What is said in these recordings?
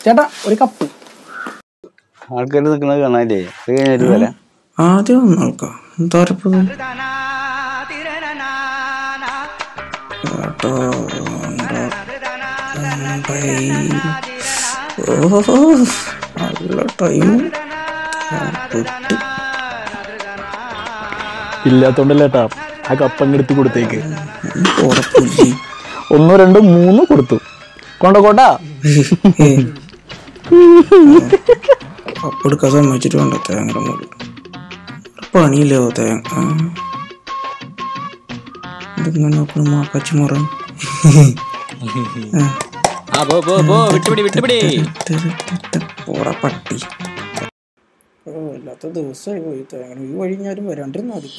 ചേട്ടാ ഒരു കപ്പ്. ആൾക്കാർ നിൽക്കുന്നത് കാണാല്ലേ? കഴിഞ്ഞിട്ട് വരാം. ആദ്യം നോക്കാം. എന്താ നല്ല ടൈം ഇല്ലാത്തോണ്ടല്ലേട്ടാ ആ കപ്പങ്ങെടുത്ത് കൊടുത്തേക്ക്. 1 2 3 കൊടുത്തു. കൊണ്ടോട്ടാ കപ്പെടുക്കാൻ സമ്മതിച്ചിട്ട് വേണ്ട തേങ്ങയുടെ മുകളിൽ പണിയില്ലോ തേങ്ങ. ഇതിങ്ങനെ നോക്കണം മാക്കാച്ചിമുറ പട്ടി. വല്ലാത്ത ദിവസമായി പോയി തേങ്ങ. ഈ വഴി ഞാനും വരാണ്ടിരുന്നു. മതി.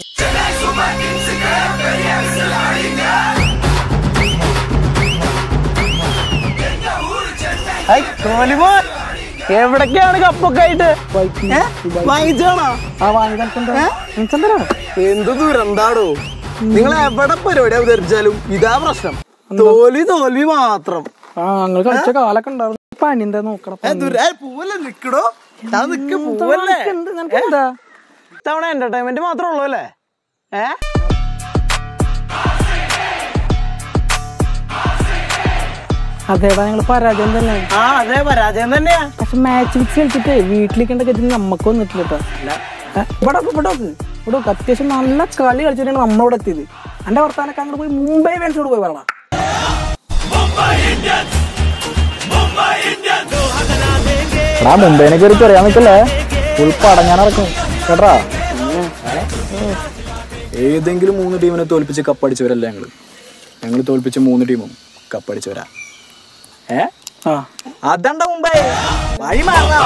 എവിടൊക്കെയാണ് കപ്പൊക്കെ ആയിട്ട് വാങ്ങിച്ചാണോ? എന്ത് ദുരന്താടോ. നിങ്ങൾ എവിടെ പരിപാടി അവതരിച്ചാലും ഇതാ പ്രശ്നം. തോൽവി മാത്രം. ഞങ്ങൾ കളിച്ച കാലൊക്കെ ഉണ്ടായിരുന്നു. പനി എന്താ നോക്കണം. പൂവല്ലേ നിക്കടോ. എന്താ തവണ എന്റർടൈൻമെന്റ് മാത്രമേ ഉള്ളൂ അല്ലേ? അതേടാ ഞങ്ങള് പരാജയം തന്നെ. അതെ പരാജയം തന്നെയാ. പക്ഷെ മാച്ച് ഫിക്സ് കളിച്ചിട്ടേ വീട്ടിലേക്കേണ്ട ഗതി നമുക്ക് വന്നിട്ടില്ല കേട്ടോ. ഇവിടെ അത്യാവശ്യം നല്ല കളി കളിച്ചിട്ടാണ് നമ്മളിവിടെ എത്തിയത്. എന്റെ വർത്താനൊക്കെ അങ്ങോട്ട് പോയി മുംബൈ ഇന്ത്യൻസോട് പോയി പറയണം. മുംബൈനെ കയറി പറയാൻ നിൽക്കല്ലേ? ഫുൾ പടങ്ങാൻ നടക്കും കേട്ടാ. ഏതെങ്കിലും 3 ടീമിനെ തോൽപ്പിച്ച് കപ്പടിച്ചവരല്ല ഞങ്ങൾ തോൽപ്പിച്ച 3 ടീമും കപ്പടിച്ചവരാ. അതണ്ട മുംബൈ വഴി മാറാം.